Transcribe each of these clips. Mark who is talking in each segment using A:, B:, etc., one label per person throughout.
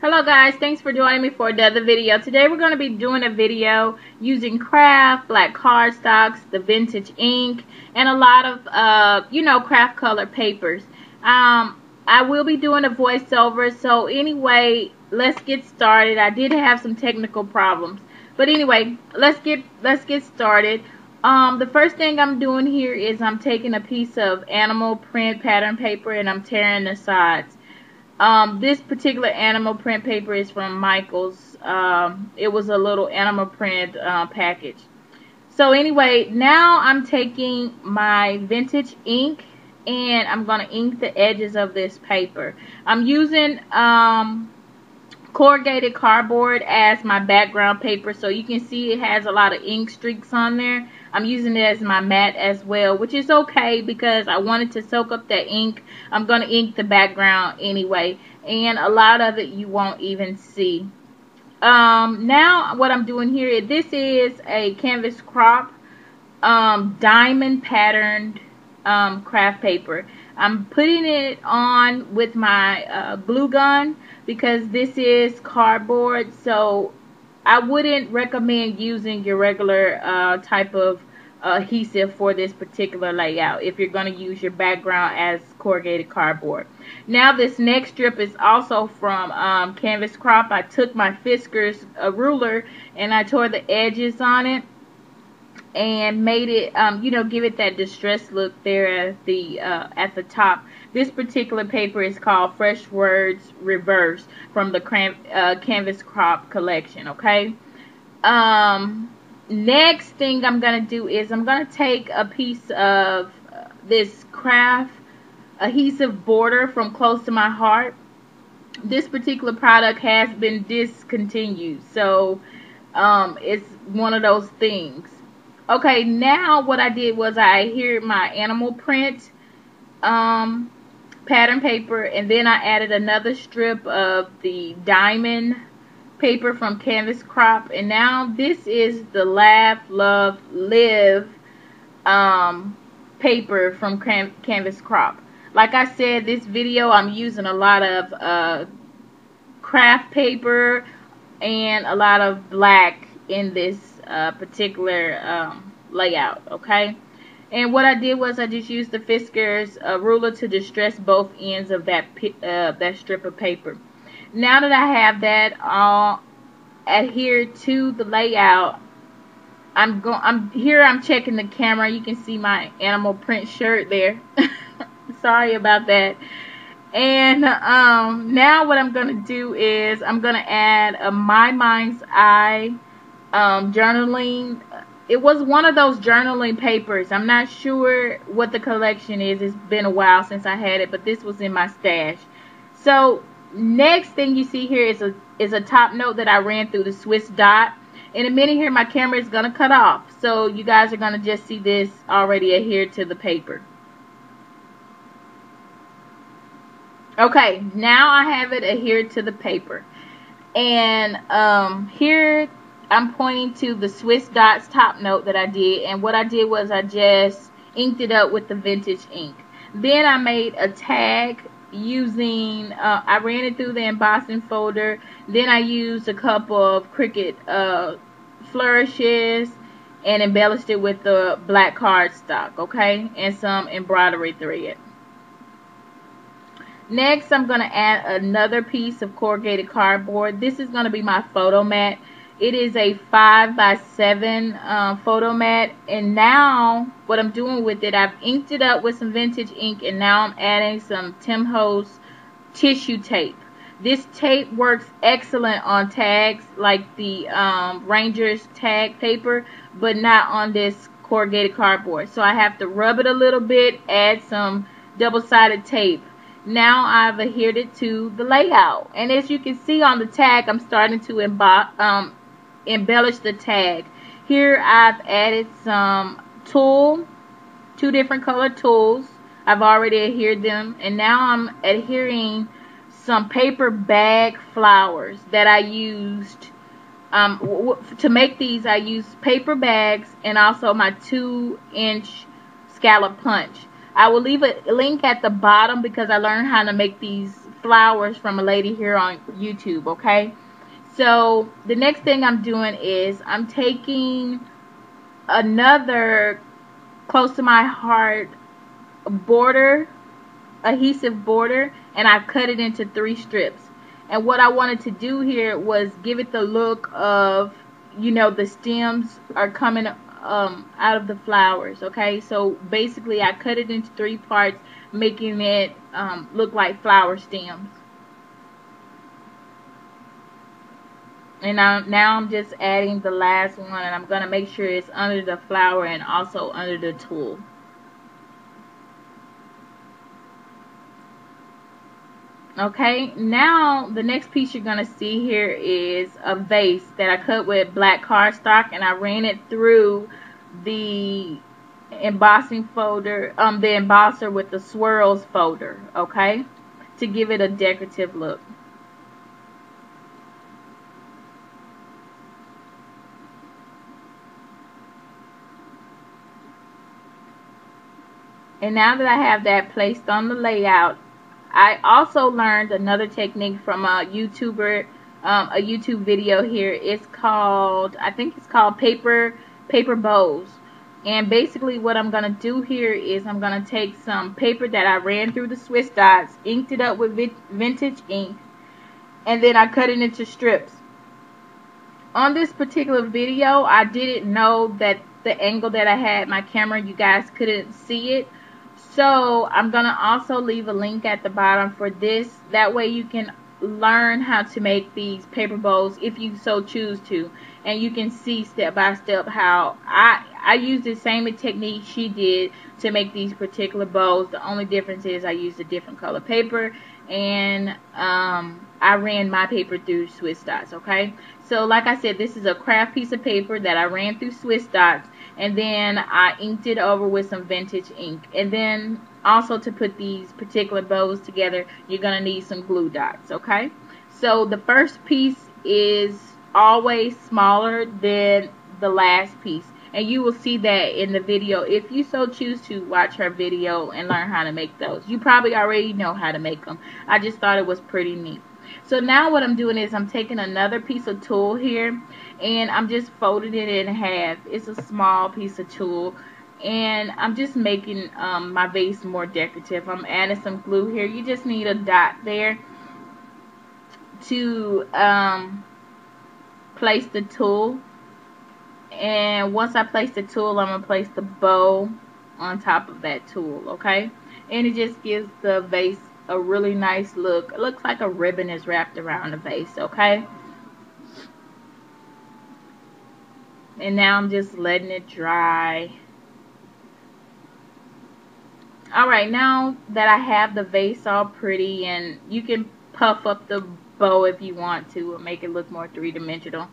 A: Hello guys, thanks for joining me for another video. Today we're going to be doing a video using craft, black cardstocks, the vintage ink, and a lot of, craft color papers. I will be doing a voiceover, so anyway, let's get started. I did have some technical problems. But anyway, let's get started. The first thing I'm doing here is I'm taking a piece of animal print pattern paper and I'm tearing the sides. This particular animal print paper is from Michaels. It was a little animal print package. So anyway, now I'm taking my vintage ink and I'm going to ink the edges of this paper. I'm using corrugated cardboard as my background paper, so you can see it has a lot of ink streaks on there. I'm using it as my mat as well, which is okay because I wanted to soak up that ink. I'm going to ink the background anyway, and a lot of it you won't even see. Now what I'm doing here, this is a canvas crop diamond patterned craft paper. I'm putting it on with my glue gun because this is cardboard, so I wouldn't recommend using your regular type of adhesive for this particular layout if you're going to use your background as corrugated cardboard. Now this next strip is also from Canvas Crop. I took my Fiskars ruler and I tore the edges on it and made it, give it that distressed look there at the top. This particular paper is called Fresh Words Reverse from the Canvas Crop collection, okay? Next thing I'm going to do is I'm going to take a piece of this craft adhesive border from Close to My Heart. This particular product has been discontinued, so it's one of those things. Okay, now what I did was I adhered my animal print pattern paper, and then I added another strip of the diamond paper from Canvas Crop, and now this is the Laugh, Love, Live paper from Canvas Crop. Like I said, this video I'm using a lot of craft paper and a lot of black in this particular layout, okay? And what I did was I just used the Fiskars ruler to distress both ends of that strip of paper. Now that I have that all adhered to the layout, I'm checking the camera. You can see my animal print shirt there. Sorry about that. And now what I'm gonna do is I'm gonna add a My Mind's Eye journaling. It was one of those journaling papers. I'm not sure what the collection is. It's been a while since I had it, but this was in my stash. So next thing you see here is a top note that I ran through the Swiss dot. In a minute here, my camera is going to cut off, so you guys are going to just see this already adhered to the paper. Okay, now I have it adhered to the paper. And here I'm pointing to the Swiss Dots top note that I did, and what I did was I just inked it up with the vintage ink. Then I made a tag using, I ran it through the embossing folder. Then I used a couple of Cricut flourishes and embellished it with the black cardstock, okay, and some embroidery thread. Next, I'm going to add another piece of corrugated cardboard. This is going to be my photo mat. It is a 5x7 photo mat, and now what I'm doing with it, I've inked it up with some vintage ink, and now I'm adding some Tim Holtz tissue tape. This tape works excellent on tags like the Rangers tag paper, but not on this corrugated cardboard. So I have to rub it a little bit, add some double-sided tape. Now I've adhered it to the layout, and as you can see on the tag, I'm starting to embellish the tag. Here I've added some two different color tools. I've already adhered them, and now I'm adhering some paper bag flowers that I used to make these. I used paper bags and also my 2-inch scallop punch. I will leave a link at the bottom because I learned how to make these flowers from a lady here on YouTube, okay? So the next thing I'm doing is I'm taking another close to my heart border, adhesive border, and I cut it into 3 strips. And what I wanted to do here was give it the look of, you know, the stems are coming out of the flowers, okay? So basically I cut it into 3 parts, making it look like flower stems. And now I'm just adding the last one, and I'm going to make sure it's under the flower and also under the tulle. Okay, now the next piece you're going to see here is a vase that I cut with black cardstock, and I ran it through the embossing folder, the embosser with the swirls folder, okay, to give it a decorative look. And now that I have that placed on the layout, I also learned another technique from a YouTuber, a YouTube video here. It's called, I think it's called paper bows. And basically what I'm going to do here is I'm going to take some paper that I ran through the Swiss dots, inked it up with vintage ink, and then I cut it into strips. On this particular video, I didn't know that the angle that I had my camera, you guys couldn't see it. So I'm going to also leave a link at the bottom for this. That way you can learn how to make these paper bows if you so choose to. And you can see step by step how I used the same technique she did to make these particular bows. The only difference is I used a different color paper, and I ran my paper through Swiss dots, okay? So like I said, this is a craft piece of paper that I ran through Swiss dots, and then I inked it over with some vintage ink. And then also to put these particular bows together, you're going to need some glue dots, okay? So the first piece is always smaller than the last piece, and you will see that in the video if you so choose to watch her video and learn how to make those. You probably already know how to make them. I just thought it was pretty neat. So now what I'm doing is I'm taking another piece of tulle here, and I'm just folding it in half. It's a small piece of tulle, and I'm just making my vase more decorative. I'm adding some glue here. You just need a dot there to place the tulle. And once I place the tulle, I'm going to place the bow on top of that tulle, okay? And it just gives the vase a really nice look. It looks like a ribbon is wrapped around the vase, okay? And now I'm just letting it dry. Alright, now that I have the vase all pretty, and you can puff up the bow if you want to or make it look more three-dimensional.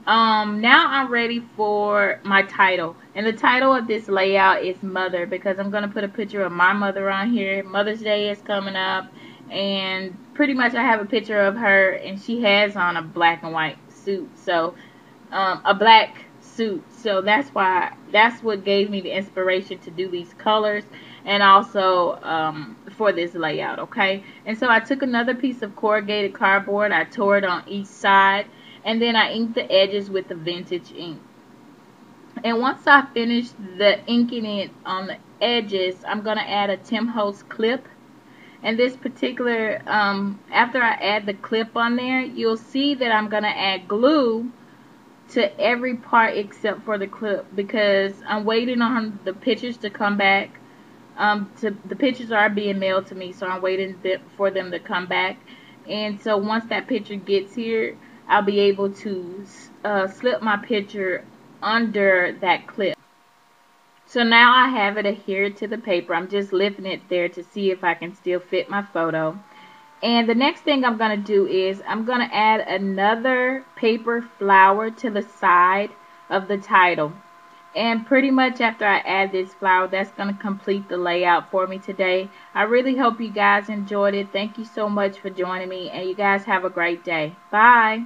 A: Now I'm ready for my title, and the title of this layout is Mother, because I'm going to put a picture of my mother on here. Mother's Day is coming up, and pretty much I have a picture of her, and she has on a black and white suit, so a black suit, so that's what gave me the inspiration to do these colors, and also for this layout, okay? And so I took another piece of corrugated cardboard, I tore it on each side, and then I inked the edges with the vintage ink. And once I finish the inking it on the edges, I'm going to add a Tim Holtz clip. And this particular, after I add the clip on there, you'll see that I'm going to add glue to every part except for the clip, because I'm waiting on the pictures to come back. The pictures are being mailed to me, so I'm waiting for them to come back. And so once that picture gets here, I'll be able to slip my picture under that clip. So now I have it adhered to the paper. I'm just lifting it there to see if I can still fit my photo. And the next thing I'm going to do is I'm going to add another paper flower to the side of the title. And pretty much after I add this flower, that's going to complete the layout for me today. I really hope you guys enjoyed it. Thank you so much for joining me, and you guys have a great day. Bye.